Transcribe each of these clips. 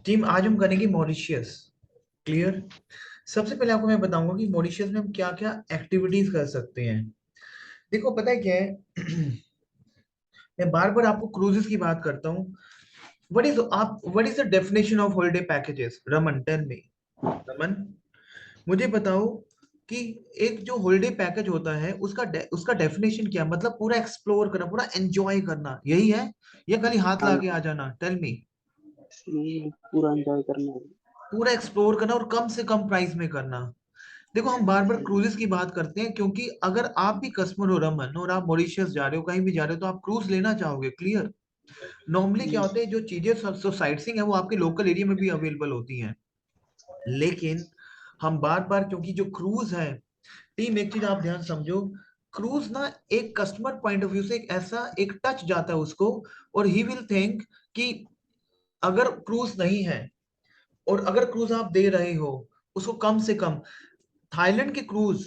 Team आज हम करेंगे मॉरिशियस। क्लियर। सबसे पहले आपको मैं बताऊंगा कि मॉरिशियस में हम क्या क्या एक्टिविटीज कर सकते हैं। देखो पता है क्या है मैं बार बार आपको क्रूजेस की बात करता हूँ। What is the definition of holiday packages? Raman tell me. Raman, मुझे बताओ कि एक जो हॉलिडे पैकेज होता है उसका डेफिनेशन क्या है? मतलब पूरा एक्सप्लोर करना, पूरा एंजॉय करना, यही है या खाली हाथ ला हाँ, के आ जाना? Tell me. पूरा एंजॉय करना है। पूरा एक्सप्लोर करना और कम से कम प्राइस में करना। देखो हम बार बार क्रूजेस की बात करते हैं क्योंकि अगर आप भी कस्टमर हो रमन और आप मॉरिशस जा रहे हो, कहीं भी जा रहे हो, तो आप क्रूज लेना चाहोगे। क्लियर। नॉर्मली क्या होता है, जो चीजें साइट सीइंग है वो आपके लोकल एरिया में भी अवेलेबल होती हैं। लेकिन हम बार बार, क्योंकि जो क्रूज है, टीम एक चीज आप ध्यान समझो, क्रूज ना एक कस्टमर पॉइंट ऑफ व्यू से एक ऐसा एक टच जाता है उसको, और ही विल थिंक कि अगर क्रूज नहीं है और अगर क्रूज आप दे रहे हो उसको कम से कम, थाईलैंड के क्रूज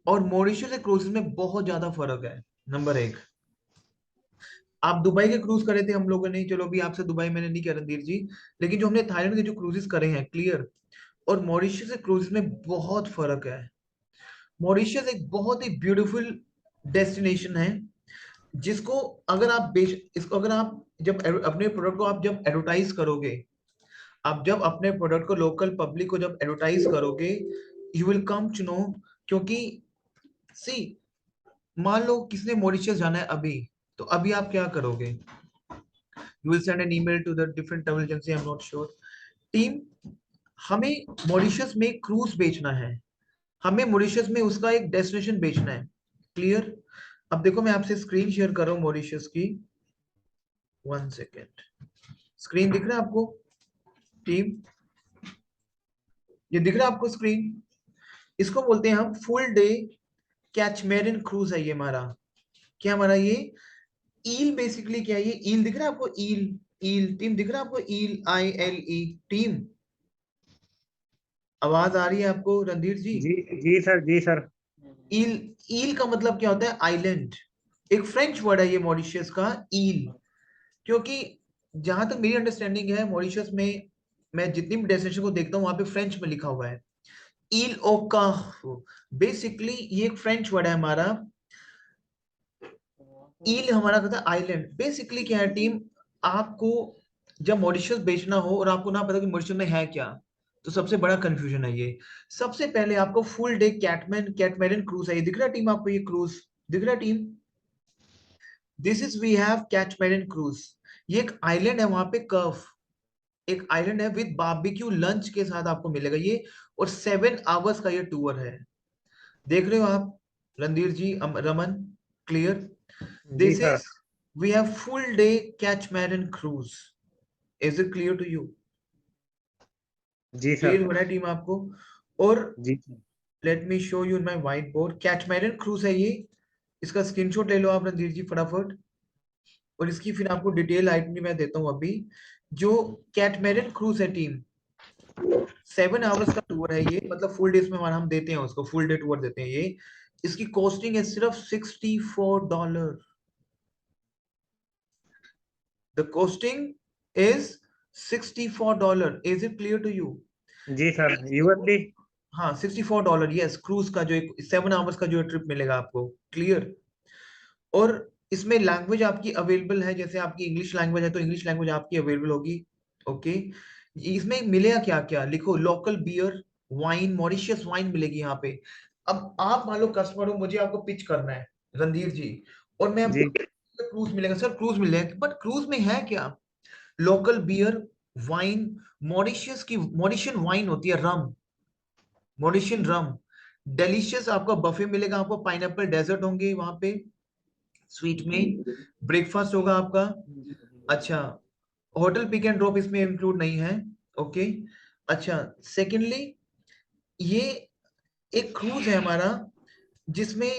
और मॉरिशस के क्रूज में बहुत ज्यादा फर्क है। नंबर एक, आप दुबई के क्रूज करे थे हम लोगों ने, चलो अभी आपसे दुबई मैंने नहीं किया रणधीर जी, लेकिन जो हमने थाईलैंड के जो क्रूजेस करे हैं, क्लियर, और मॉरिशस के क्रूज में बहुत फर्क है। मॉरिशस एक बहुत ही ब्यूटीफुल डेस्टिनेशन है, जिसको अगर आप बेच इसको अगर आप जब अपने प्रोडक्ट को आप जब एडवर्टाइज करोगे, आप जब अपने प्रोडक्ट को लोकल पब्लिक को जब एडवर्टाइज करोगे, you will come to know. क्योंकि सी, मान लो किसने मॉरिशस जाना है अभी, तो अभी आप क्या करोगे? You will send an email to the different travel agency, I am not sure. Team, हमें मॉरिशस में क्रूज बेचना है, हमें मॉरिशस में उसका एक डेस्टिनेशन बेचना है। क्लियर। अब देखो मैं आपसे स्क्रीन शेयर कर रहा हूँ मॉरिशस की। One second. स्क्रीन दिख रहा है आपको? टीम, ये दिख रहा है आपको स्क्रीन? इसको बोलते हैं हम फुल डे कैचमेरिन क्रूज है ये हमारा। क्या हमारा ये ईल बेसिकली क्या है? ये ईल दिख रहा है आपको? ईल, ईल टीम दिख रहा है आपको? ईल, ILE। टीम, आवाज आ रही है आपको रणधीर जी? जी जी सर, जी सर। ईल, ईल का मतलब क्या होता है? आइलैंड। एक फ्रेंच वर्ड है ये मॉरिशस का, ईल। क्योंकि जहां तक मेरी अंडरस्टैंडिंग है मॉरिशस में, मैं जितनी भी डेस्टिनेशन को देखता हूँ वहां पे फ्रेंच में लिखा हुआ है ईल ओका। बेसिकली ये एक फ्रेंच वर्ड है हमारा। ईल हमारा कहता है आइलैंड। बेसिकली क्या है टीम, आपको जब मॉरिशस बेचना हो और आपको ना पता कि मॉरिशस में है क्या, तो सबसे बड़ा कंफ्यूजन है ये। सबसे पहले आपको फुल डे कैटमेरिन क्रूज है, ये दिख रहा है टीम आपको? ये क्रूज दिख रहा है team? This is we have catamaran cruise. ये एक आइलैंड है वहां पे, कर्व, एक आइलैंड है विद बारबेक्यू लंच के साथ आपको मिलेगा ये, और 7 आवर्स का ये टूर है। देख रहे हो आप रणधीर जी, रमन? क्लियर। जी this sir. Is, we have full day catamaran cruise. Is it clear to you? जी क्लियर सर। हो रहा है टीम आपको? और जी sir. Let me show you in my whiteboard, catamaran cruise है ये। इसका स्क्रीनशॉट ले लो आप रणधीर जी फटाफट, और इसकी फिर आपको डिटेल आइटनरी मैं देता हूँ अभी। जो कैटमैरिन क्रूज है टीम, 7 आवर्स का टूर है ये, मतलब फुल डेज में हम देते हैं उसको, फुल डे टूर देते हैं ये। इसकी कॉस्टिंग है सिर्फ $64। The costing is $64। Is it clear to you? जी सर, यूएसडी। हाँ, $64, यस। क्रूज का जो एक 7 आवर्स का जो ट्रिप मिलेगा आपको। क्लियर। और इसमें लैंग्वेज आपकी अवेलेबल है, जैसे आपकी इंग्लिश लैंग्वेज है तो इंग्लिश लैंग्वेज आपकी अवेलेबल होगी। ओके। इसमें मिलेगा क्या क्या, लिखो, local beer, wine, Mauritius wine मिलेगी यहाँ पे। अब आप मान लो कस्टमर हो, मुझे आपको पिच करना है रणधीर जी, और मैं जी क्रूज मिलेगा सर, क्रूज मिलेगा, बट क्रूज में है क्या? लोकल बियर, वाइन, मॉरिशियस की मॉरिशियन वाइन होती है, रम, मॉरिशियन रम, डिलीशियस आपका बफे मिलेगा, आपको पाइनएप्पल डेजर्ट होंगे वहां पे स्वीट में, ब्रेकफास्ट होगा आपका। अच्छा, होटल पिक एंड ड्रॉप इसमें इंक्लूड नहीं है। ओके। अच्छा, सेकेंडली, ये एक क्रूज है हमारा जिसमें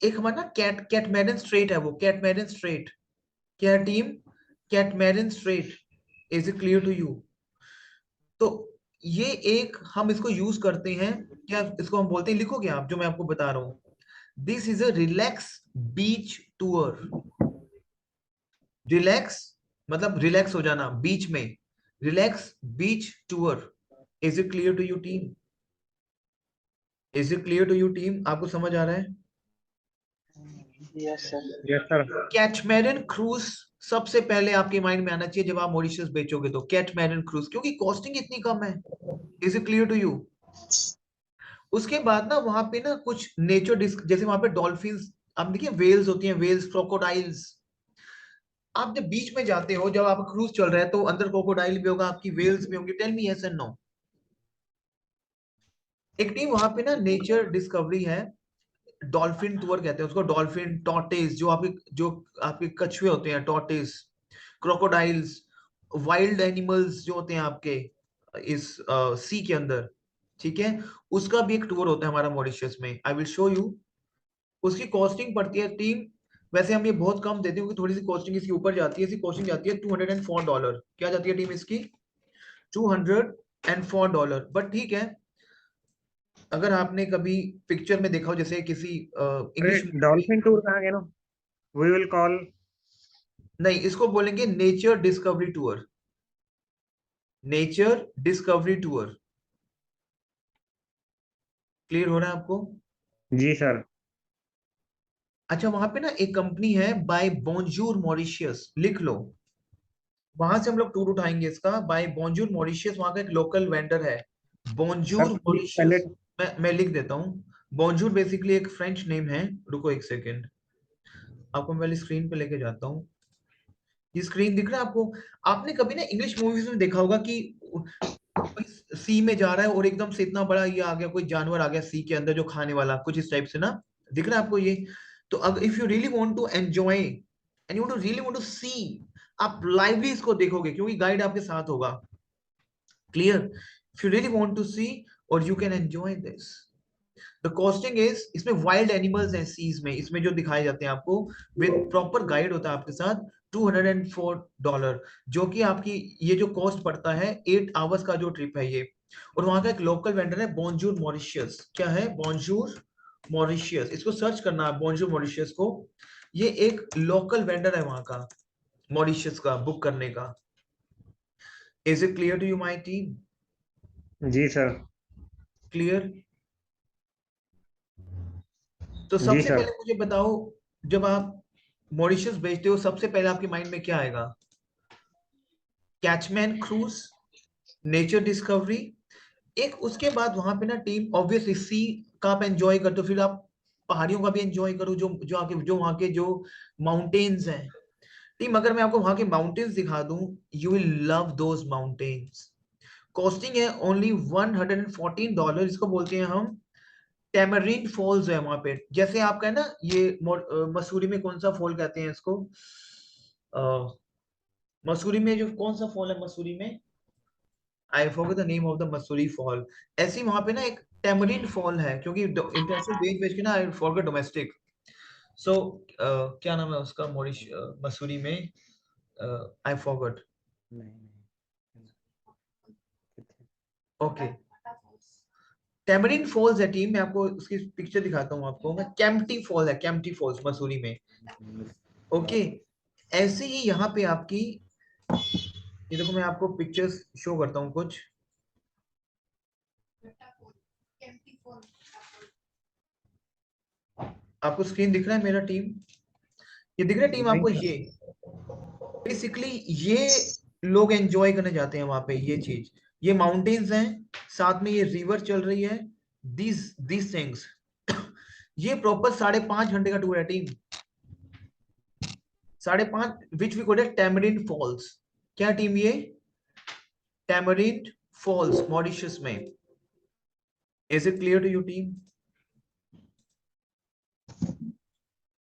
एक हमारा ना कैटमेरन स्ट्रेट है, वो कैटमेरन स्ट्रेट। क्या है team? Catamaran strait. Is it clear to you? तो ये एक हम इसको यूज करते हैं, क्या इसको हम बोलते हैं, लिखोगे आप जो मैं आपको बता रहा हूँ? This is a relax beach tour. Relax मतलब रिलैक्स हो जाना बीच में, relax beach tour. Is it clear to you team? Is it clear to you team? आपको समझ आ रहा है? Yes sir. कैटमैरन क्रूज सबसे पहले आपके माइंड में आना चाहिए जब आप मॉरिशस बेचोगे तो, कैटमैरन क्रूज, क्योंकि कॉस्टिंग इतनी कम है। Is it clear to you? उसके बाद ना वहां पे ना कुछ नेचर डिस्क, जैसे वहां पे डॉल्फिन्स, आप देखिए वेल्स होती हैं, वेल्स, क्रोकोडाइल्स। आप जब बीच में जाते हो, जब आप क्रूज चल रहा है तो अंदर क्रोकोडाइल भी होगा, आपकी वेल्स भी होंगी। Tell me yes and no. एक टीम वहां पे ना नेचर डिस्कवरी है, डॉल्फिन टूर कहते हैं उसको, डॉल्फिन, टॉर्टेस, जो आपके कछुए होते हैं, टॉर्टेस, क्रोकोडाइल्स, वाइल्ड एनिमल्स जो होते हैं आपके इस सी के अंदर, ठीक है, उसका भी एक टूर होता है हमारा मॉरिशस में। I will show you. उसकी कॉस्टिंग पड़ती है टीम, वैसे हम ये बहुत कम देते हैं क्योंकि थोड़ी सी कॉस्टिंग इसकी ऊपर जाती है। इसकी कॉस्टिंग जाती है $204। क्या जाती है टीम इसकी? $204। बट ठीक है, अगर आपने कभी पिक्चर में देखा हो, जैसे किसी अरे इंग्लिश मूवी, डॉल्फिन टूर कहाँ गए ना? We will call. नहीं इसको बोलेंगे nature discovery tour, nature discovery tour. Clear हो रहा है आपको? जी सर। अच्छा, वहां पे ना एक कंपनी है बाय बोंजूर मॉरिशियस, लिख लो। वहां से हम लोग टूर उठाएंगे इसका, बाय बोंजूर मॉरिशियस, वहां का एक लोकल वेंडर है, सर बोंजूर प्लीज पहले। मॉरिशियस। मैं लिख देता हूँ। बोंजूर बेसिकली एक फ्रेंच नेम है। रुको एक सेकेंड, आपको मैं पहले स्क्रीन पे लेके जाता हूँ। ये स्क्रीन दिख रहा है आपको? आपने कभी ना इंग्लिश मूवीज में देखा होगा कि सी में जा रहा है और एकदम से इतना बड़ा ये आ गया, कोई जानवर आ गया सी के अंदर जो खाने वाला, कुछ इस टाइप से ना, दिख रहा है आपको ये? तो अगर if you really want to enjoy and you really want to see, आप लाइवली इसको देखोगे क्योंकि गाइड आपके साथ होगा। Clear? If you really want to see और you can enjoy this, the costing is, इसमें वाइल्ड एनिमल्स हैं सीज में, इसमें जो दिखाए जाते हैं आपको, विद प्रॉपर गाइड होता है आपके साथ। $204, जो कि आपकी ये जो कॉस्ट पड़ता है 8 आवर्स का जो ट्रिप है ये। और वहां का एक लोकल वेंडर है बॉन्जूर मॉरिशियस। क्या है? बॉन्जूर मॉरिशियस, इसको सर्च करना है बॉन्जूर मॉरिशियस को। ये एक लोकल वेंडर है वहां का, मॉरिशियस का बुक करने का। Is it clear to you my team? जी सर। क्लियर? तो जी सबसे सर। पहले मुझे बताओ, जब आप मॉरिशस भेजते हो सबसे पहले आपके माइंड में क्या आएगा? कैचमैन क्रूज, नेचर डिस्कवरी, एक उसके बाद वहां पे ना टीम ऑब्वियसली सी का आप एंजॉय करते हो, फिर आप पहाड़ियों का भी एंजॉय करो, जो वहां के जो माउंटेन्स हैं। टीम, अगर मैं आपको वहां के माउंटेन्स दिखा दूं, you will love those mountains. Costing है ओनली $114, इसको बोलते हैं हम टेमरिन फॉल्स है वहां पे। जैसे आपका है ना ये मसूरी में कौन सा फॉल कहते हैं इसको? मसूरी में जो कौन सा फॉल है मसूरी में, I forgot the name of the Mussoorie fall. ऐसी वहां पे ना एक टेमरिन फॉल है, क्योंकि इंटरनेशनल बेच बेच के ना आई फॉरगॉट डोमेस्टिक। सो क्या नाम है उसका मसूरी में, I forgot. Okay, Tamarin Falls है टीम, मैं आपको उसकी पिक्चर दिखाता हूँ आपको। मैं कैंपटी फॉल है, कैंपटी फॉल्स मसूरी में। ओके, ऐसे ही यहाँ पे आपकी, ये देखो मैं आपको पिक्चर्स शो करता हूँ कुछ। आपको स्क्रीन दिख रहा है मेरा टीम? ये दिख रहा है टीम नहीं आपको? सर। ये बेसिकली ये लोग एंजॉय करने जाते हैं वहां पे, ये चीज, ये माउंटेन्स हैं, साथ में ये रिवर चल रही है, दीज थिंग्स। ये प्रॉपर 5.5 घंटे का टूर है team, 5.5, which we call Tamarin Falls. क्या टीम ये? टैमरिन फॉल्स मॉरिशस में। Is it clear to you team?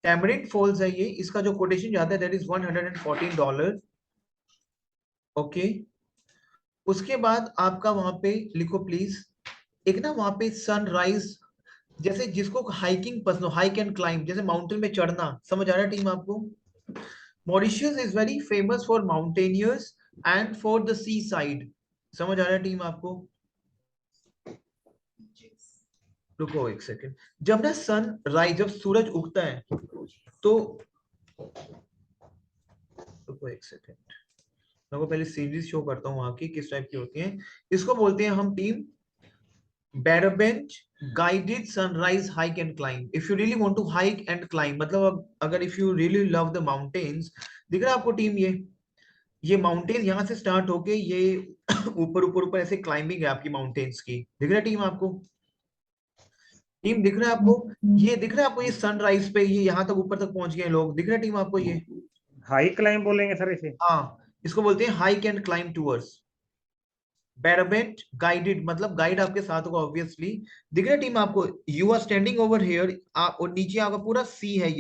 Tamarin Falls है ये, इसका जो कोटेशन जाता है दैट इज $114। ओके, उसके बाद आपका वहां पे लिखो प्लीज, एक ना वहां पे सनराइज, जैसे जिसको हाइकिंग पसंद हो, हाइक एंड क्लाइंब, जैसे माउंटेन में चढ़ना, समझ आ रहा है टीम आपको? Mauritius is very famous for mountaineers and for the sea side. समझ आ रहा है टीम आपको? रुको एक सेकेंड, जब ना सन राइज, जब सूरज उगता है तो, रुको एक सेकेंड, मैं को पहले सीरीज शो करता हूँ वहां की किस टाइप की होती है। इसको बोलते हैं हम team Barabent guided sunrise hike and climb. If you really want to hike and climb, मतलब अगर if you really love the mountains, दिख रहा है आपको टीम ये माउंटेन यहाँ से स्टार्ट होके ये ऊपर ऊपर ऊपर ऐसे क्लाइंबिंग है आपकी माउंटेन्स की। दिख रहा है टीम आपको? टीम दिख रहा है आपको? ये दिख रहा है आपको? ये सनराइज पे ये यहाँ तक ऊपर तक पहुंच गए लोग। दिख रहा है टीम आपको ये? हाई क्लाइंब बोलेंगे सर इसे? हाँ, इसको बोलते हैं हाइक एंड क्लाइंब टूर्स। बैराबेंट गाइडेड मतलब गाइड आपके साथ होगा ऑब्वियसली। दिख रहा है टीम आपको? You are standing over here, आप और नीचे आपका पूरा सी है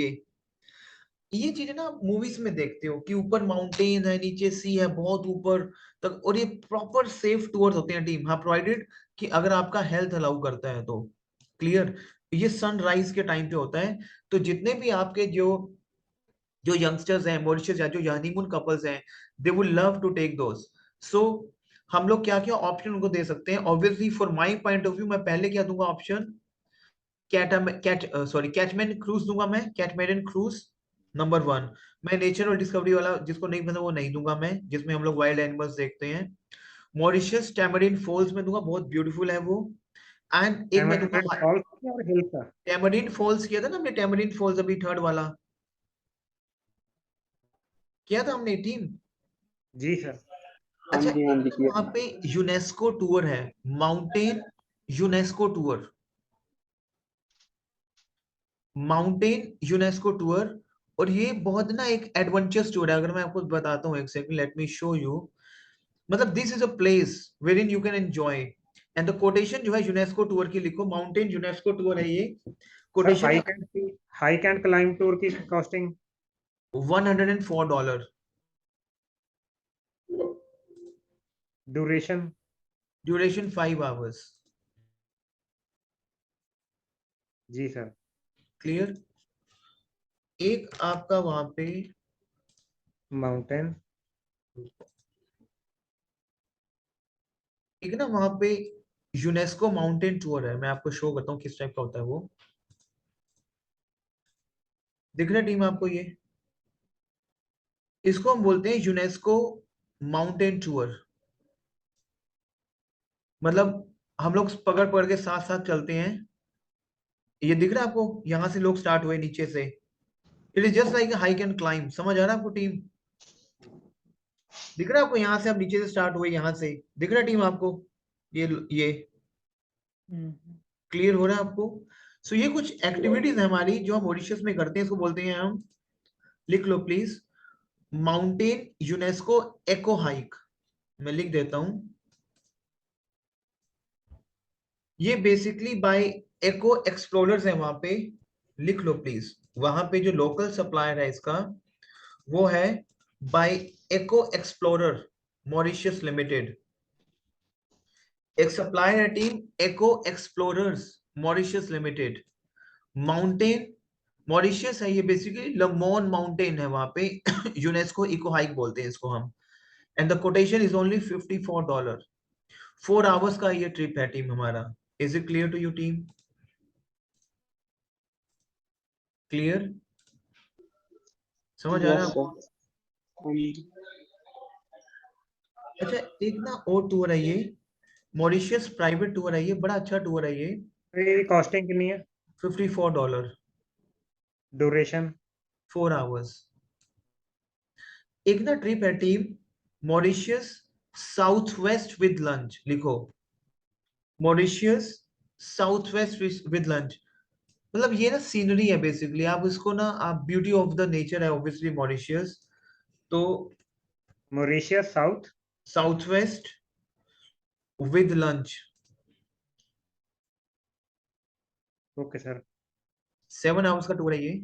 ये चीजें ना आप मूवीज में देखते हो कि ऊपर माउंटेन है नीचे सी है बहुत ऊपर तक, और ये प्रॉपर सेफ टूर्स होते हैं टीम, हाँ प्रोवाइडेड कि अगर आपका हेल्थ अलाउ करता है तो। क्लियर? ये सनराइज के टाइम पे होता है। तो जितने भी आपके जो जो यंगस्टर्स हैं मॉरिशस या जो हनीमून कपल्स हैं, they would love to take those. So हम लोग क्या क्या ऑप्शन उनको दे सकते हैं? Obviously for my point of view मैं पहले क्या दूंगा ऑप्शन, कैटमैन क्रूज दूंगा मैं, कैटमैरन क्रूज नंबर वन। मैं नेचर और डिस्कवरी वाला जिसको नहीं पसंद वो नहीं दूंगा मैं, जिसमें हम लोग वाइल्ड एनिमल्स देखते हैं। मॉरिशस टैमरिन फॉल्स में दूंगा, बहुत ब्यूटीफुल है वो। एंड एक मैं टैमरिंड दूंगा फॉल्स और हिल का? टैमरिन फॉल्स, किया था ना हमने टैमरिन फॉल्स अभी थर्ड वाला किया था हमने टीम। जी सर। हाँ अच्छा, जी, हाँ एक जी, ना किया। वहां पे यूनेस्को टूर है, mountain UNESCO tour, mountain UNESCO tour. और ये बहुत ना एक एडवेंचरस टूर है, अगर मैं आपको बताता हूँ एक second, let me show you. मतलब this is a place where in you can enjoy. And the quotation जो है यूनेस्को टूर की, लिखो माउंटेन यूनेस्को टूर है ये। सर कोटेशन है हाइक एंड क्लाइंब टूर की कॉस्टिंग? $104। ड्यूरेशन? Duration 5 hours. जी सर। क्लियर? एक आपका वहां पे माउंटेन? एक ना वहां पे यूनेस्को माउंटेन टूर है, मैं आपको शो करता हूँ किस टाइप का होता है वो। दिख रहा है टीम आपको ये? इसको हम बोलते हैं यूनेस्को माउंटेन टूर। मतलब हम लोग पकड़ पकड़ के साथ साथ चलते हैं। ये दिख रहा है आपको? यहां से लोग स्टार्ट हुए नीचे से। It is just like hike and climb. समझ आ रहा है आपको टीम? दिख रहा है आपको? यहाँ से आप नीचे से स्टार्ट हुए, यहाँ से दिख रहा है टीम आपको? ये क्लियर हो रहा है आपको? सो ये कुछ एक्टिविटीज है हमारी जो हम मॉरिशस में करते हैं, इसको बोलते हैं हम, लिख लो please, mountain UNESCO eco hike. मैं लिख देता हूं, ये बेसिकली बाय एको एक्सप्लोरर्स है वहां पे। लिख लो प्लीज, वहां पे जो लोकल सप्लायर है इसका वो है by eco explorer Mauritius limited. एक सप्लायर है team eco explorers Mauritius limited. Mountain Mauritius है ये, बेसिकली लमोन माउंटेन है वहां पे यूनेस्को इको हाइक बोलते हैं इसको हम। And the quotation is only $54। 4 hours का ये ट्रिप है टीम हमारा। Is it clear to you team? Clear? समझ आ रहा है यस आपको? सर। अच्छा, एक ना और टूर है ये, मॉरिशस प्राइवेट टूर है ये, बड़ा अच्छा टूर है ये। ये कॉस्टिंग कितनी है? $54। ड्यूरेशन? 4 आवर्स। एक ना ट्रिप है team Mauritius south west with lunch. लिखो Mauritius south west with lunch. मतलब ये ना सीनरी है बेसिकली, आप इसको ना आप ब्यूटी ऑफ द नेचर है ऑब्वियसली मॉरिशियस। तो Mauritius south? South west with lunch, okay sir. 7 hours का टूर है ये।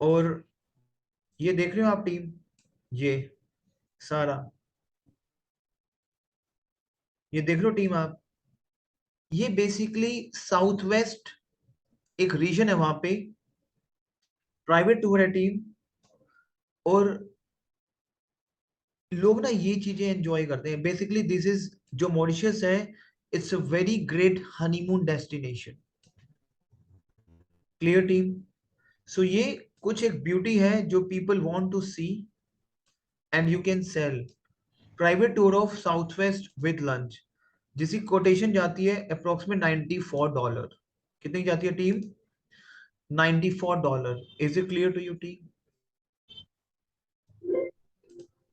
और ये देख रहे हो आप टीम, ये सारा ये देख लो टीम आप, ये बेसिकली साउथ वेस्ट एक रीजन है वहां पे, प्राइवेट टूर है टीम। और लोग ना ये चीजें एंजॉय करते हैं बेसिकली। दिस इज जो मॉरिशस है, it's a very great honeymoon destination. Clear team? So ये कुछ एक ब्यूटी है जो people want to see. and you can sell. Private tour of Southwest with lunch, जिसकी कोटेशन जाती है अप्रोक्सीमेट $94. कितनी जाती है team? $94. Is it clear to you team?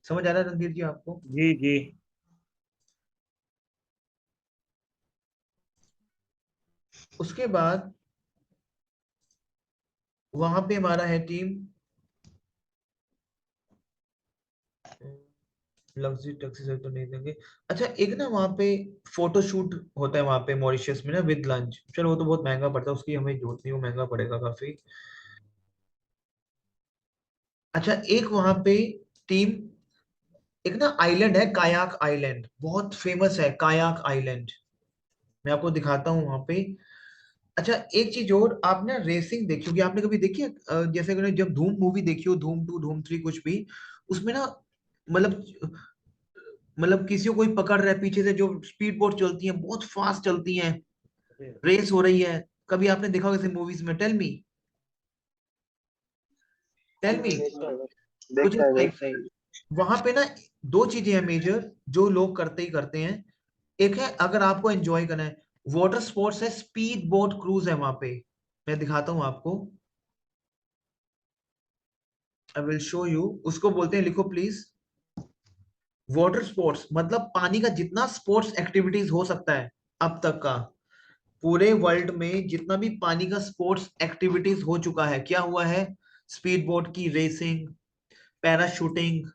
समझ आ रहा है रणधीर जी आपको? जी जी। उसके बाद वहां पे हमारा है टीम लग्जरी टैक्सी से तो नहीं देंगे। अच्छा एक ना वहाँ पे फोटो शूट होता है वहां पे मॉरिशस में ना विद लंच। चलो वो तो बहुत महंगा पड़ता है, उसकी हमें जरूरत नहीं, वो महंगा पड़ेगा काफी। अच्छा एक वहां पे टीम एक ना आइलैंड है कायाक आइलैंड, बहुत फेमस है कायाक आइलैंड। मैं आपको दिखाता हूँ वहां पे। अच्छा एक चीज और, आप ना रेसिंग देखी होगी, आपने कभी देखी है जैसे कि जब धूम मूवी देखी हो, धूम 2 धूम 3 कुछ भी, उसमें ना मतलब किसी को कोई पकड़ रहा है पीछे से, जो स्पीड बोट चलती है बहुत फास्ट चलती हैं, रेस हो रही है, कभी आपने देखा होगा ऐसे मूवीज में? टेल मी, टेल मी कुछ देखता इस है टाइप देखता से। है। वहां पे ना दो चीजें हैं मेजर जो लोग करते ही करते हैं। एक है अगर आपको एंजॉय करना है, वाटर स्पोर्ट्स है, स्पीड बोट क्रूज है वहां पे। मैं दिखाता हूं आपको, आई विल शो यू। उसको बोलते हैं, लिखो प्लीज, वाटर स्पोर्ट्स मतलब पानी का जितना स्पोर्ट्स एक्टिविटीज हो सकता है अब तक का, पूरे वर्ल्ड में जितना भी पानी का स्पोर्ट्स एक्टिविटीज हो चुका है, क्या हुआ है? स्पीड बोट की रेसिंग, पैराशूटिंग,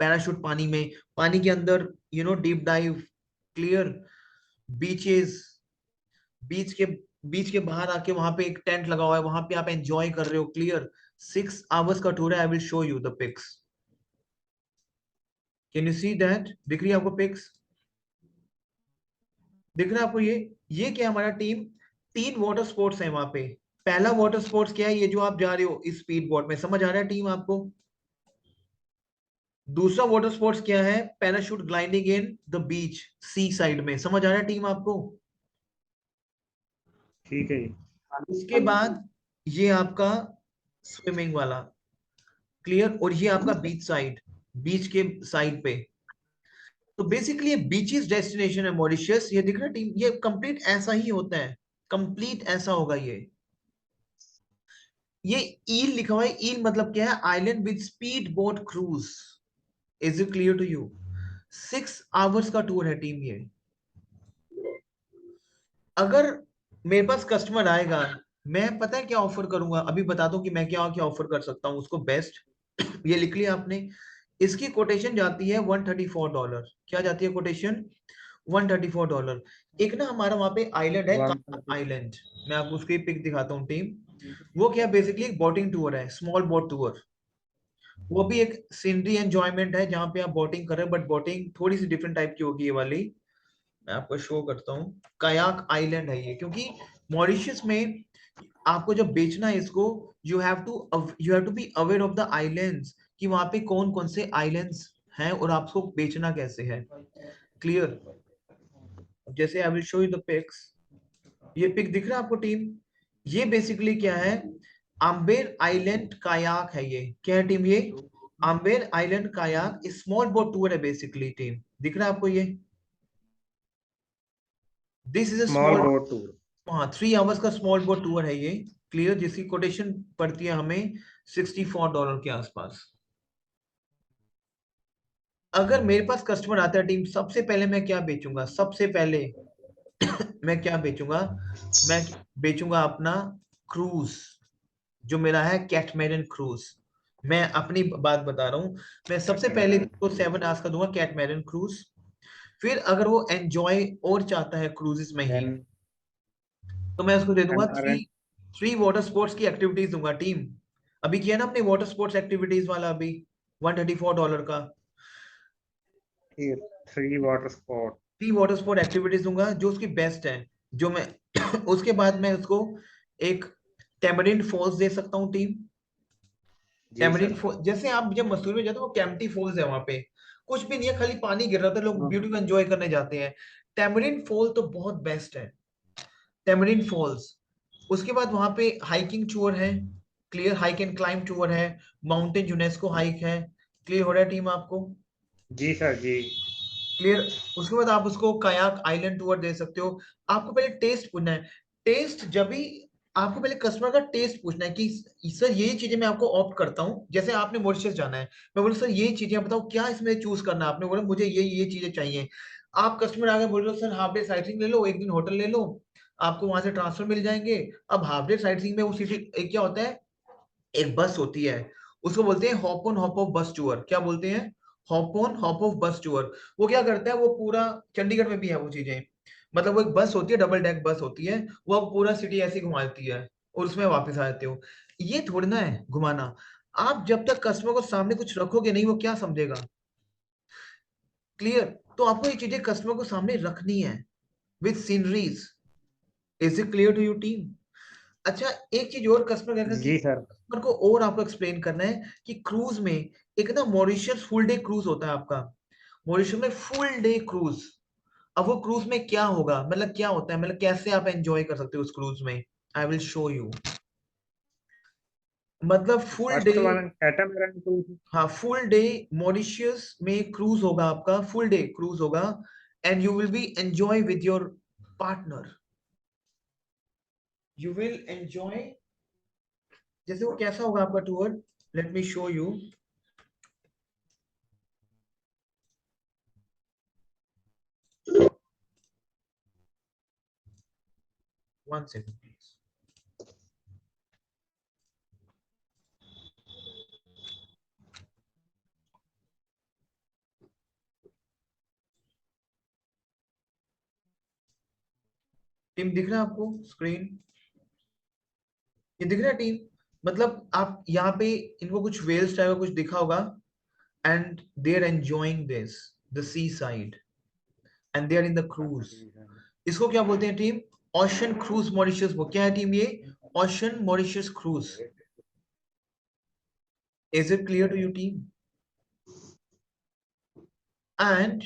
पैराशूट पानी में, पानी के अंदर, डीप डाइव, क्लियर, बीचेस, बीच के बीच के बाहर आके वहां पे एक टेंट लगा हुआ है, वहां पे आप एंजॉय कर रहे हो, क्लियर। 6 आवर्स का टूर है, I will show you the pics. Can you see that? दिख रही है आपको पिक्स? दिख रहा है आपको ये क्या है हमारा टीम? 3 वाटर स्पोर्ट्स है वहां पे। पहला वाटर स्पोर्ट्स क्या है? ये जो आप जा रहे हो इस स्पीड बोट में, समझ आ रहा है टीम आपको? दूसरा वाटर स्पोर्ट्स क्या है? Parachute gliding in the beach, sea side में, समझ आ रहा है टीम आपको? ठीक है जी। उसके बाद ये आपका स्विमिंग वाला, क्लियर, और ये आपका बीच साइड, बीच के साइड पे। तो बेसिकली ये बीचेस डेस्टिनेशन है मॉरिशस। ये दिख रहा है टीम, ये कंप्लीट ऐसा ही होता है, कंप्लीट ऐसा होगा ये ईल लिखा हुआ है, ईल मतलब क्या है? Island with speed boat cruise. Is it clear to you? 6 hours का टूर है टीम ये। अगर मेरे पास कस्टमर आएगा, मैं पता है क्या ऑफर करूंगा, अभी बता दूं कि मैं क्या क्या ऑफर कर सकता हूँ उसको बेस्ट। ये लिख लिया आपने? इसकी कोटेशन जाती है $134। क्या जाती है कोटेशन? $134। एक ना हमारा वहां पे आइलैंड है, 130। आइलैंड, मैं आपको उसकी पिक दिखाता हूँ टीम। वो क्या बेसिकली एक बोटिंग टूर है, स्मॉल बोट टूर। वो भी एक सीनरी एंजॉयमेंट है जहाँ पे आप बोटिंग कर रहे हैं, बट बोटिंग थोड़ी सी डिफरेंट टाइप की होगी ये वाली। मैं आपको शो करता हूँ, कयाक आइलैंड है ये, क्योंकि मॉरिशस में आपको जब बेचना है इसको, you have to be aware of the islands, कि वहां पे कौन कौन से आइलैंड्स हैं और आपको बेचना कैसे है, क्लियर। जैसे I will show you the pics. ये पिक दिख रहा है आपको टीम? ये बेसिकली क्या है? आम्बेर आइलैंड कायाक है ये। क्या है टीम ये? आम्बेर आइलैंड कायाक स्मॉल बोट टूर है बेसिकली टीम। दिख रहा है आपको ये? This is a small small, boat tour. हाँ 3 आवर्स का स्मॉल बोट टूर है ये, क्लियर, जिसकी कोटेशन पड़ती है हमें $64 के आसपास। अगर मेरे पास कस्टमर आता है टीम, सबसे पहले मैं क्या बेचूंगा? सबसे पहले मैं क्या बेचूंगा? मैं बेचूंगा अपना क्रूज, जो मेरा है कैटमैरन क्रूज। मैं अपनी बात बता रहा हूँ। मैं सबसे पहले तो 7 आवर्स का दूंगा कैटमैरन क्रूज। फिर अगर वो एंजॉय और चाहता है क्रूजेस में ही, देन तो मैं उसको दे दूंगा three Cameron. Three water sports की एक्टिविटीज दूंगा टीम। अभी किया ना अपने वाटर स्पोर्ट्स एक्टिविटीज वाला, अभी $134 का। 3 water sport. 3 water sport activities दूंगा जो उसकी बेस्ट है, जो मैं उसके बाद मैं उसको एक टेमरिन फॉल्स दे सकता हूँ टीम। जी टेमरिन सर। फॉल्स, जैसे आप जब मसूरी में जाते हो, कैंपटी फॉल्स है वहां पे, कुछ भी नहीं है, खाली पानी गिर रहा था, लोग ब्यूटी को एंजॉय करने जाते हैं। टेमरिन फॉल तो बहुत बेस्ट है, टेमरिन फॉल्स। उसके बाद वहां पे हाइकिंग टूर है, clear, hike and climb tour है, माउंटेन यूनेस्को हाइक है, क्लियर हो रहा है टीम आपको? जी सर जी। क्लियर। उसके बाद आप उसको कयाक आइलैंड टूर दे सकते हो। आपको पहले टेस्ट पूछना है। टेस्ट जब भी आपको पहले कस्टमर का टेस्ट पूछना है कि सर ये चीजें मैं आपको ऑप्ट करता हूँ। जैसे आपने मॉरिशस जाना है, मैं बोलूँ सर ये चीजें बताओ क्या इसमें चूज करना है। आपने बोला मुझे ये चीजें चाहिए। आप कस्टमर आगे बोल रहे हो सर हाफ डे साइटिंग ले लो, एक दिन होटल ले लो, आपको वहां से ट्रांसफर मिल जाएंगे। अब हाफ डे साइटिंग में वो सिटी क्या होता है, एक बस होती है, उसको बोलते हैं हॉप ऑन हॉप ऑफ बस टूर। क्या बोलते हैं? हॉप ऑन हॉप ऑफ बस टूर। वो क्या करता है, वो पूरा चंडीगढ़ में भी है वो चीजें। मतलब वो एक बस होती है, डबल डेक बस होती है, वो आपको पूरा सिटी ऐसी घुमाती है और उसमें वापस आ जाते हो। ये थोड़ी ना है घुमाना। आप जब तक कस्टमर को सामने कुछ रखोगे नहीं, वो क्या समझेगा? क्लियर। तो आपको ये चीजें कस्टमर को सामने रखनी है with sceneries. Is it clear to you team? अच्छा, एक चीज और कस्टमर कहेगा कि जी सर। कस्टमर को और आपको एक्सप्लेन करना है कि क्रूज में एक ना मॉरिशस फुल डे क्रूज होता है आपका। मॉरिशस में फुल डे क्रूज। अब वो क्रूज में क्या होगा, मतलब क्या होता है, मतलब कैसे आप एंजॉय कर सकते हो उस क्रूज में। I will show you. मतलब full day. First one catamaran cruise. हाँ, फुल डे मॉरिशस में क्रूज होगा आपका, फुल डे क्रूज होगा। And you will be enjoy with your partner. You will enjoy. जैसे वो कैसा होगा आपका tour, let me show you. 1 second please। Team दिख रहा है आपको स्क्रीन? ये दिख रहा है टीम? मतलब आप यहाँ पे इनको कुछ वेल्स टाइप का कुछ दिखा होगा। And they are enjoying this the sea side and they are in the हाँ क्रूज। जी सर। इसको क्या बोलते हैं टीम? Ocean cruise Mauritius. वो क्या है टीम? ये ocean Mauritius cruise. Is it clear to you team? And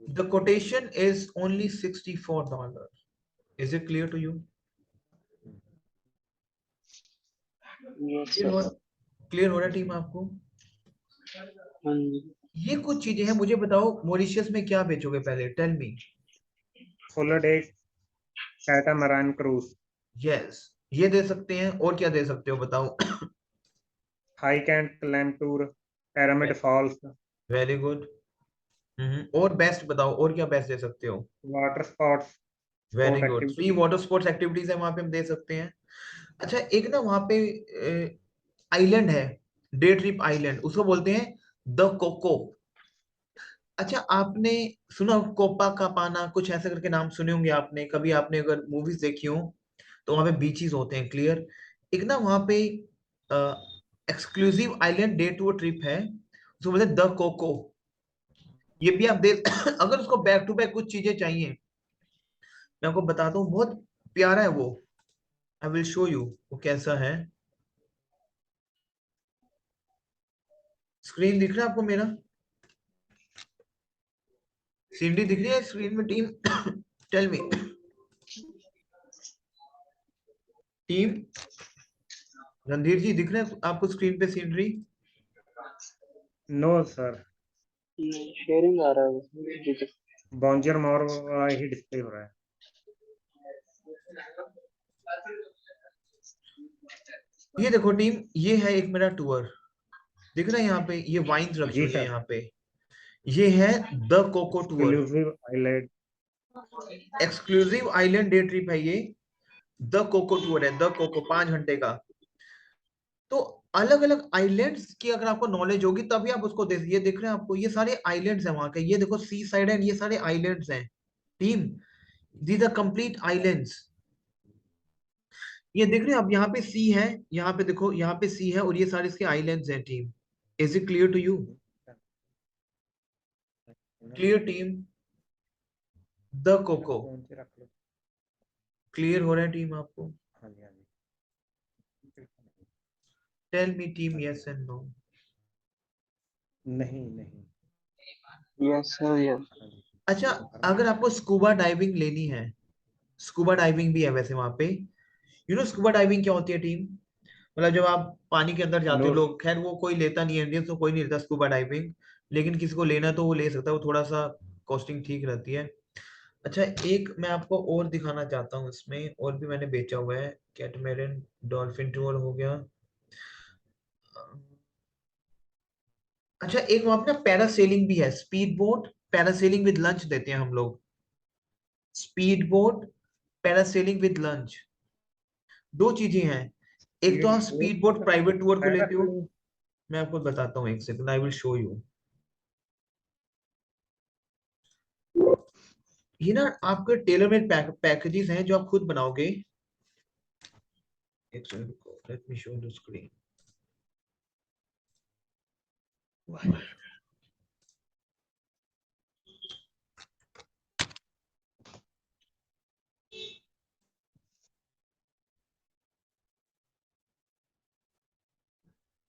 the quotation is only $64। is it clear to you? Yes clear हो? सर। क्लियर हो रहा है टीम आपको? हाँ जी। ये कुछ चीजें हैं। मुझे बताओ मॉरिशस में क्या बेचोगे पहले, tell me. Full day catamaran cruise. Yes, ये दे सकते हैं। और क्या दे सकते हो बताओ? Hike and climb tour. Pyramid Falls. Very good. और बेस्ट बताओ, और क्या बेस्ट दे सकते हो? Water sports. Very sport good. Free activity. Water sports activities है वहां पे, हम दे सकते हैं। अच्छा, एक ना वहां पे आइलैंड है, डे ट्रिप आइलैंड, उसको बोलते हैं द कोको। अच्छा, आपने सुना कोपा का पाना, कुछ ऐसे करके नाम सुने होंगे आपने कभी, आपने अगर मूवीज देखी हो तो वहां पे बीचेस होते हैं। क्लियर। एक ना वहां पे exclusive island day tour trip है, उसको बोलते हैं द कोको। ये भी आप दे अगर उसको बैक टू बैक कुछ चीजें चाहिए, मैं आपको बताता हूँ, बहुत प्यारा है वो। आई विल शो यू वो कैसा है। स्क्रीन दिख रहा है आपको मेरा? सीनरी दिख रही है स्क्रीन में team? Tell me team. Randhir ji दिख रहे हैं आपको स्क्रीन पे सीनरी? No sir. शेयरिंग आ रहा है उसमें। बॉन्जर मोर वाला ही डिस्प्ले हो रहा है। ये देखो टीम, ये है एक मेरा टूर। दिख रहा है यहाँ पे, ये वाइन्स रखी जी हुई है सर। यहाँ पे। ये है the Coco tour. Exclusive island. Exclusive island day trip है ये। द कोको टूर है, द कोको, 5 घंटे का। तो अलग अलग आइलैंड्स की अगर आपको नॉलेज होगी तभी आप उसको देख, ये दिख रहे हैं आपको, ये सारे आइलैंड्स हैं वहां के। ये देखो सी साइड है, ये सारे आइलैंड्स हैं team. These are complete islands. ये देख रहे हैं आप, यहाँ पे सी है, यहाँ पे देखो, यहाँ पे सी है और ये सारे इसके आइलैंड्स हैं team. Is it clear to you? Clear team? The Coco. Phone से रख लो। क्लियर हो रहा है टीम आपको? हाँ जी हाँ जी। Tell me team yes and no. नहीं नहीं। Yes sir yes. हाँ जी। अच्छा, करो। अगर आपको स्कूबा डाइविंग लेनी है, स्कूबा डाइविंग भी है वैसे वहां पे। यू नो स्कूबा डाइविंग क्या होती है टीम? मतलब जब आप पानी के अंदर जाते हो, नो लोग खैर वो कोई लेता नहीं है, इंडियंस तो कोई नहीं लेता स्कूबा डाइविंग, लेकिन किसी को लेना तो वो ले सकता है, वो थोड़ा सा कॉस्टिंग ठीक रहती है। अच्छा, एक मैं आपको और दिखाना चाहता हूँ इसमें, और भी मैंने बेचा हुआ है। कैटमेरन डॉल्फिन टूर हो गया। अच्छा, एक वहां पे ना पैरासेलिंग भी है, speed boat parasailing with lunch देते हैं हम लोग। Speed boat parasailing with lunch, दो चीजें हैं। एक तो स्पीड आप boat speed boat private tour को लेते हो, पैरासेलिंग। मैं आपको बताता हूँ, एक second I will show you. ये ना आपके टेलर मेड पैकेजेस हैं जो आप खुद बनाओगे। एक second, let me show the screen.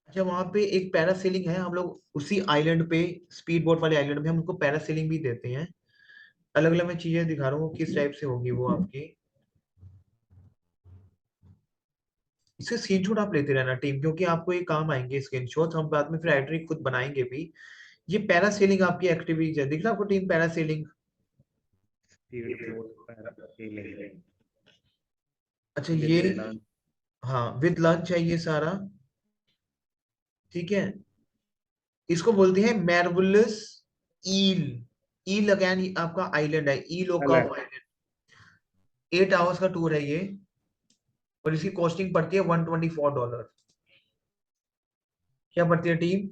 अच्छा, वहां पे एक पैरासेलिंग है, हम लोग उसी आइलैंड पे, स्पीड बोट वाले आइलैंड पे हम उनको पैरासेलिंग भी देते हैं। अलग अलग मैं चीजें दिखा रहा हूँ किस टाइप से होगी वो आपकी। इससे स्क्रीनशॉट आप लेते रहना टीम, क्योंकि आपको ये काम आएंगे स्क्रीनशॉट, हम बाद में फिर आइटरी खुद बनाएंगे भी। ये पैरासेलिंग आपकी एक्टिविटीज है, दिख रहा है आपको team, parasailing. Speed boat parasailing अच्छा विद ये, लंच। हाँ विद लंच है ये सारा, ठीक है। इसको बोलते हैं मैर्वुलस ईल। ईल अगेन आपका आइलैंड है, ईल ओकाव अलग। आइलैंड। 8 आवर्स का टूर है ये, और इसकी कॉस्टिंग पड़ती है $124। क्या पड़ती है टीम?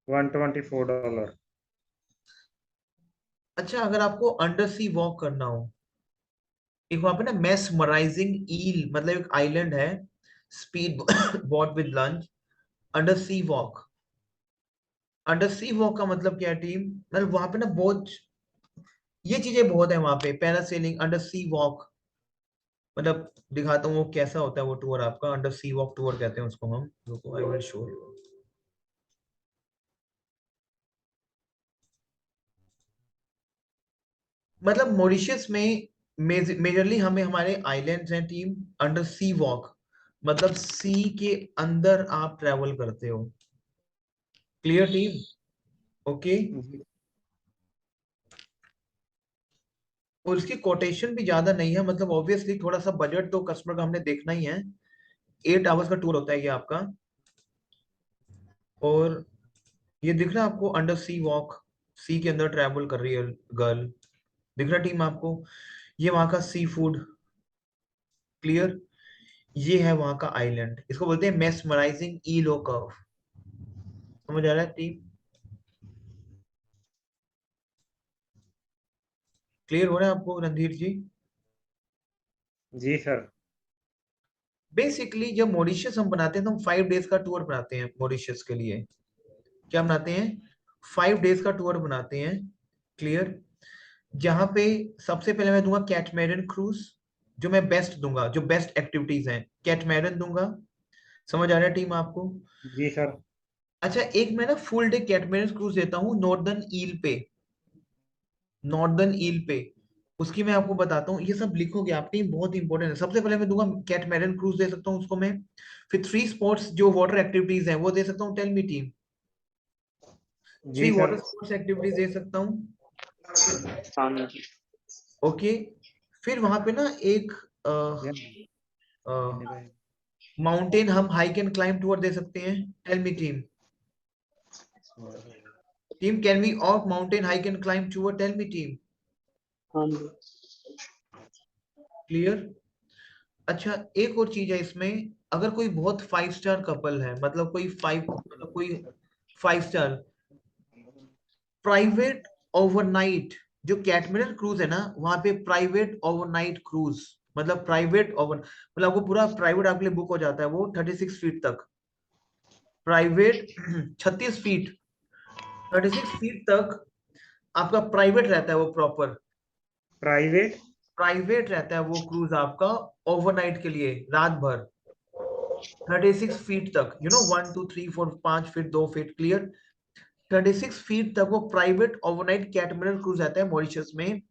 $124। अच्छा, अगर आपको अंडर सी वॉक करना हो, एक वहां पे ना मेस्मराइजिंग ईल मतलब एक आइलैंड है, speed boat with lunch, under sea walk. Under sea walk का मतलब क्या है टीम? मतलब वहां पे ना बहुत, ये चीजें बहुत है वहां पे, पैरासेलिंग, अंडर सी वॉक। मतलब दिखाता हूँ वो कैसा होता है वो टूर आपका, अंडर सी वॉक टूर कहते हैं उसको हम, रुको आई विल शो यू। मतलब मॉरिशस में मेजरली हमें हमारे आइलैंड्स हैं टीम, अंडर सी वॉक, मतलब सी के अंदर आप ट्रेवल करते हो। Clear team? ओके। जी और इसकी कोटेशन भी ज्यादा नहीं है, मतलब ऑब्वियसली थोड़ा सा बजट तो कस्टमर का हमने देखना ही है। 8 आवर्स का टूर होता है ये आपका। और ये दिख रहा है आपको, अंडर सी वॉक, सी के अंदर ट्रेवल कर रही है गर्ल, दिख रहा टीम आपको? ये वहां का सी फूड। क्लियर? ये है वहां का आइलैंड, इसको बोलते हैं मेस्मराइजिंग ईलो कर्व। समझ आ रहा है टीम? क्लियर हो रहा है आपको रणधीर जी? जी सर। बेसिकली जब मॉरिशस हम बनाते हैं तो हम 5 डेज का टूर बनाते हैं मॉरिशस के लिए। क्या बनाते हैं? 5 डेज का टूर बनाते हैं। क्लियर? जहां पे सबसे पहले मैं दूंगा कैटमेरन क्रूज, जो मैं बेस्ट दूंगा, जो बेस्ट एक्टिविटीज हैं कैटमेरन दूंगा। समझ आ रहा है टीम आपको? जी सर। अच्छा, एक मैं ना फुल डे कैटमेरन क्रूज देता हूँ नॉर्दर्न ईल पे, नॉर्दर्न ईल पे। उसकी मैं आपको बताता हूँ, ये सब लिखोगे आप टीम, बहुत इंपॉर्टेंट है। सबसे पहले मैं दूंगा कैटमेरन क्रूज दे सकता हूँ उसको मैं। फिर 3 स्पोर्ट्स जो वाटर एक्टिविटीज हैं वो दे सकता हूँ, टेल मी टीम। थ्री जी वाटर सर। स्पोर्ट्स एक्टिविटीज दे सकता हूँ। हाँ जी। ओके। फिर वहां पे ना एक माउंटेन हम हाइक एंड क्लाइंब टूर दे सकते हैं, tell me team. Team, can we off mountain hike and climb tour, tell me team. हाँ जी। क्लियर? अच्छा, एक और चीज है इसमें, अगर कोई बहुत 5 स्टार कपल है, मतलब कोई मतलब कोई 5 स्टार प्राइवेट ओवरनाइट, जो कैटमरन क्रूज है ना वहां पे प्राइवेट ओवरनाइट क्रूज, मतलब प्राइवेट ओवर, मतलब आपको पूरा प्राइवेट आपके लिए बुक हो जाता है वो 36 फीट तक, प्राइवेट 36 फीट, 36 फीट तक आपका प्राइवेट रहता है वो प्रॉपर, प्राइवेट। प्राइवेट रहता है वो क्रूज आपका ओवरनाइट के लिए, रात भर 36 फीट तक, 1 2 3 4 5 फीट, 2 फीट। क्लियर? 36 फीट तक वो प्राइवेट ओवरनाइट कैटमरन क्रूज आता है मॉरिशस में,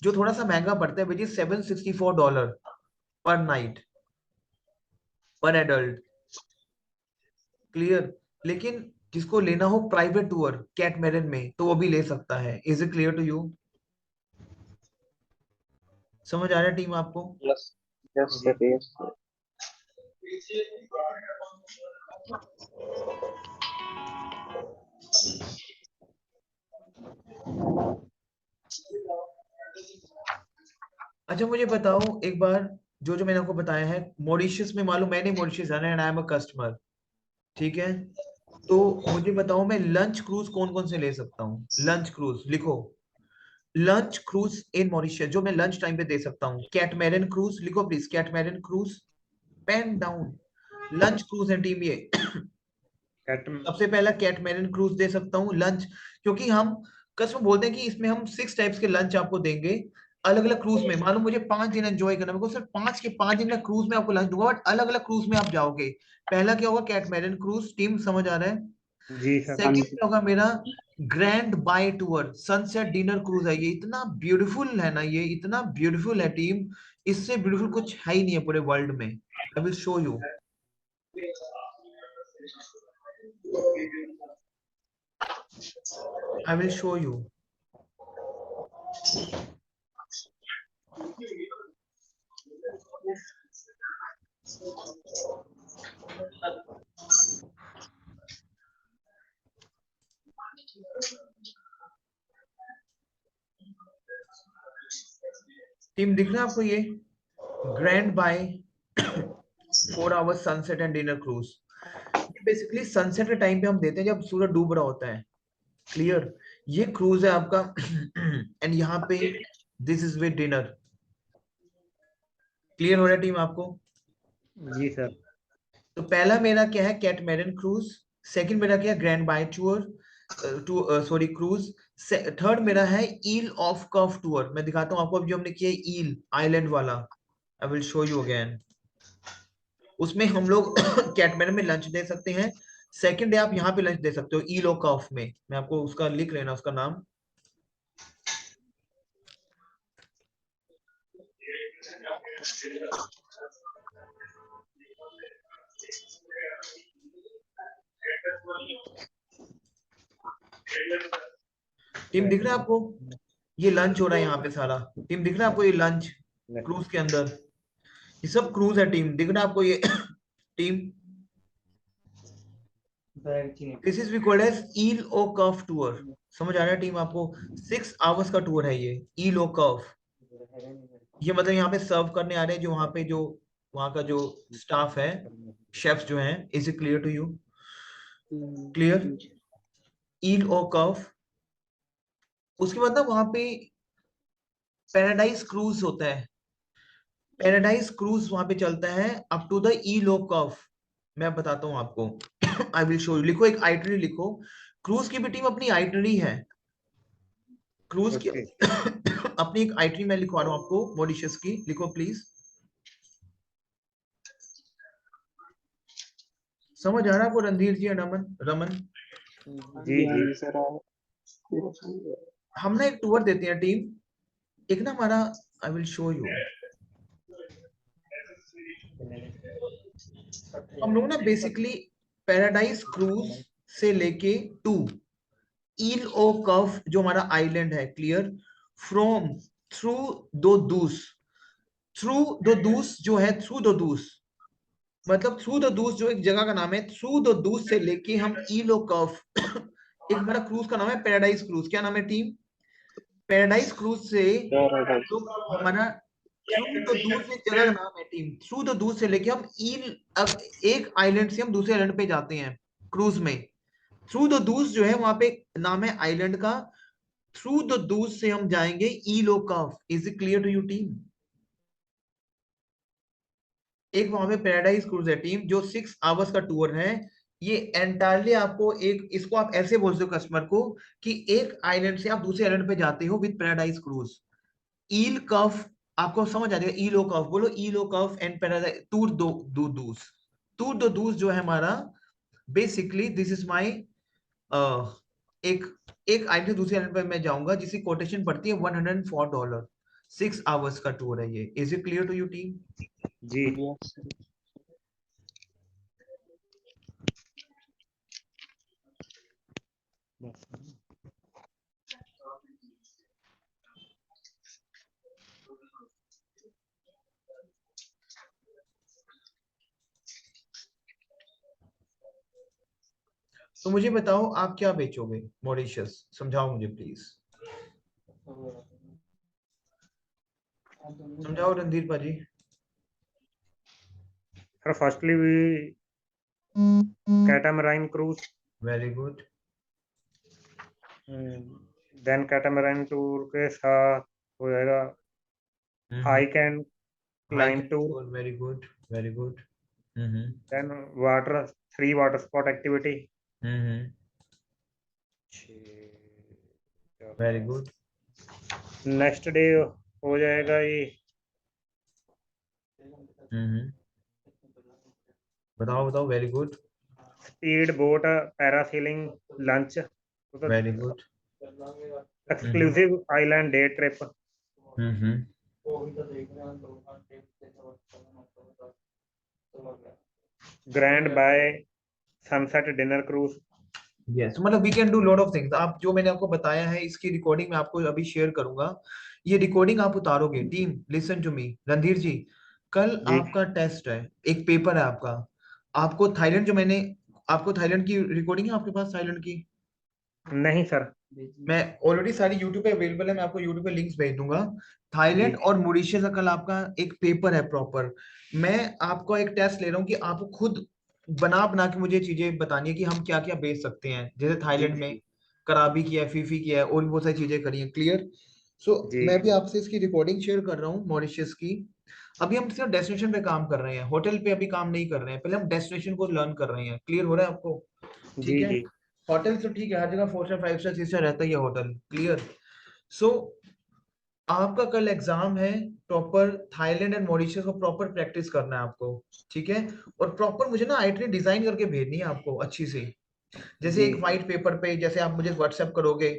जो थोड़ा सा महंगा पड़ता है, विच इज $764 पर नाइट, पर एडल्ट। क्लियर। लेकिन जिसको लेना हो प्राइवेट टूर कैटमेरन में तो वो भी ले सकता है। Is it clear to you? समझ आ रहा है टीम आपको? यस यस जी सर यस सर। अच्छा मुझे बताओ एक बार, जो जो मैंने आपको बताया है मॉरिशस में, मालूम मैंने मॉरिशस जाना है and I am a customer, ठीक है? तो मुझे बताओ मैं लंच क्रूज कौन कौन से ले सकता हूँ? लंच क्रूज लिखो, लंच क्रूज इन मॉरिशस जो मैं लंच टाइम पे दे सकता हूँ। कैटमेरन क्रूज लिखो please, catamaran cruise, pen down. Lunch cruise है टीम ये। कैट सबसे पहला कैटमेरन क्रूज दे सकता हूँ लंच, क्योंकि हम कसम बोलते हैं कि इसमें हम 6 टाइप्स के लंच आपको देंगे अलग अलग क्रूज में। मालूम मुझे 5 दिन एंजॉय करना, मेरे को सिर्फ 5 के 5 दिन का क्रूज में आपको लंच दूंगा, बट अलग अलग क्रूज में आप जाओगे। पहला क्या होगा? कैटमेरन क्रूज, टीम समझ आ रहा है? जी सर। हाँ सेकंड जी क्या होगा मेरा? Grand Baie tour sunset dinner cruise है। ये इतना ब्यूटीफुल है ना, ये इतना ब्यूटीफुल है टीम, इससे ब्यूटीफुल कुछ है ही नहीं है पूरे वर्ल्ड में। I will show you. I will show you. Team दिख रहा है आपको ये? Grand Baie 4 hours sunset and dinner cruise. Basically sunset के टाइम पे हम देते हैं जब सूरज डूब रहा होता है। क्लियर? ये क्रूज है आपका। एंड यहाँ पे this is with dinner. Clear हो रहा है टीम आपको? जी सर। तो पहला मेरा क्या है? कैटमेरन क्रूज। सेकंड मेरा क्या है? Grand Baie tour, sorry cruise. Third मेरा है ईल ऑफ कर्व टूर। मैं दिखाता हूँ आपको अब जो हमने किया है ईल आइलैंड वाला। आई विल शो यू अगेन। उसमें हम लोग कैटमेरन में लंच दे सकते हैं। सेकंड डे आप यहाँ पे लंच दे सकते हो ईल ऑफ कर्व में। मैं आपको उसका लिख लेना उसका नाम। टीम दिख रहा है आपको? ये लंच हो रहा है यहाँ पे सारा। टीम दिख रहा है आपको? ये लंच क्रूज के अंदर, ये सब क्रूज है। टीम दिख रहा है आपको ये? Team this is we called as eel O curve tour. समझ आ रहा है टीम आपको? 6 आवर्स का टूर है ये ईल ओ कर्व। ये मतलब यहाँ पे सर्व करने आ रहे हैं जो वहाँ पे जो वहाँ का जो स्टाफ है, शेफ्स जो हैं। Is it clear to you? Clear? Eel O curve. उसके बाद ना वहाँ पे पैराडाइज क्रूज होता है। पैराडाइज क्रूज वहां पे चलता है up to the E low curve. मैं बताता हूँ आपको। I will show you. लिखो एक आइटनरी लिखो। क्रूज की भी टीम अपनी आइटनरी है। क्रूज की ओके। अपनी एक आइटनरी मैं लिखवा रहा हूँ आपको मॉरिशस की। लिखो प्लीज। समझ आ रहा है आपको रणधीर जी? रमन रमन, हाँ जी जी जी। सर। हम ना एक टूर देते हैं टीम, एक ना हमारा। आई विल शो यू। हम लोग ना बेसिकली पैराडाइज क्रूज से लेके टू ईल ओ कर्व जो हमारा आइलैंड है, क्लियर, फ्रॉम थ्रू दो दूस, थ्रू द दूस जो है, थ्रू द दूस मतलब थ्रू द दूस जो एक जगह का नाम है, थ्रू द दूस से लेके हम ईलो कर्व एक हमारा क्रूज का नाम है पैराडाइज क्रूज। क्या नाम है टीम? पैराडाइज क्रूज से तो हमारा थ्रू द दूस एक जगह का नाम है टीम। थ्रू द दूस से लेके हम ईल, अब एक आइलैंड से हम दूसरे आइलैंड पे जाते हैं क्रूज में। थ्रू द दूस जो है वहां पे नाम है आइलैंड का। थ्रू द दूस से हम जाएंगे elo curve. Is it clear to you team? एक वहां पे पैराडाइज क्रूज है टीम जो 6 आवर्स का टूर है। ये एंटायरली आपको एक, इसको आप ऐसे बोल सकते हो कस्टमर को कि एक आइलैंड से आप दूसरे आइलैंड पे जाते हो with paradise cruise. Eel curve आपको समझ आ जाएगा। ईलो कर्व बोलो, elo curve and paradise tour दो दो दूस। टूर दो दूस जो है हमारा बेसिकली दिस इज माई एक एक आइलैंड दूसरे आइलैंड पे मैं जाऊंगा जिसकी कोटेशन पड़ती है $104। 6 आवर्स का टूर है ये। Is it clear to you team? जी यस सर। तो मुझे बताओ आप क्या बेचोगे मॉरिशस, समझाओ मुझे प्लीज, समझाओ Randhir paaji. Sir firstly we catamaran cruise, very good. Then catamaran tour के साथ हो जाएगा hike and climb tour, very good, very good. Then water 3 water spot activity, very good. Next day हो जाएगा ये बताओ बताओ, very good, speed boat parasailing lunch, very good. Exclusive island day trip, Grand Baie sunset dinner cruise. Yes, मतलब we can do lot of things. आप जो मैंने आपको बताया है इसकी रिकॉर्डिंग मैं आपको अभी शेयर करूंगा, ये रिकॉर्डिंग आप उतारोगे। Team listen to me, Randhir ji कल जी आपका टेस्ट है, एक पेपर है आपका। आपको थाईलैंड, जो मैंने आपको थाईलैंड की रिकॉर्डिंग है आपके पास थाईलैंड की? नहीं सर। मैं ऑलरेडी सारी यूट्यूब पे अवेलेबल है, मैं आपको यूट्यूब पे लिंक्स भेज दूंगा। थाईलैंड जी और मॉरिशस का कल आपका एक पेपर है प्रॉपर। मैं आपको एक टेस्ट ले रहा हूँ कि आप खुद बना बना के मुझे चीजें बतानी है कि हम क्या क्या बेच सकते हैं। जैसे जी थाईलैंड में जी कराबी किया है, फीफी किया है, और भी बहुत सारी चीजें करी हैं। क्लियर? सो जी मैं भी आपसे इसकी रिकॉर्डिंग शेयर कर रहा हूँ मॉरिशस की। अभी हम सिर्फ डेस्टिनेशन पे काम कर रहे हैं, होटल पे अभी काम नहीं कर रहे हैं, पहले हम डेस्टिनेशन को लर्न कर रहे हैं। क्लियर हो रहा है आपको? ठीक जी है। जी होटल तो ठीक है, हर जगह 4 स्टार 5 स्टार 6 स्टार रहता ही है होटल। क्लियर? सो आपका कल एग्जाम है, प्रॉपर थाईलैंड एंड मॉरिशस को प्रॉपर प्रैक्टिस करना है आपको। ठीक है? और प्रॉपर मुझे ना आइटरी डिजाइन करके भेजनी है आपको अच्छी सी, जैसे जी एक व्हाइट पेपर पे, जैसे आप मुझे व्हाट्सएप करोगे।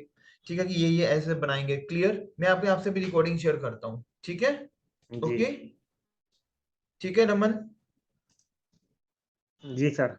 ठीक है कि ये ऐसे बनाएंगे। क्लियर? मैं आपसे भी रिकॉर्डिंग शेयर करता हूँ। ठीक है? जी ओके। ठीक है रमन? जी सर।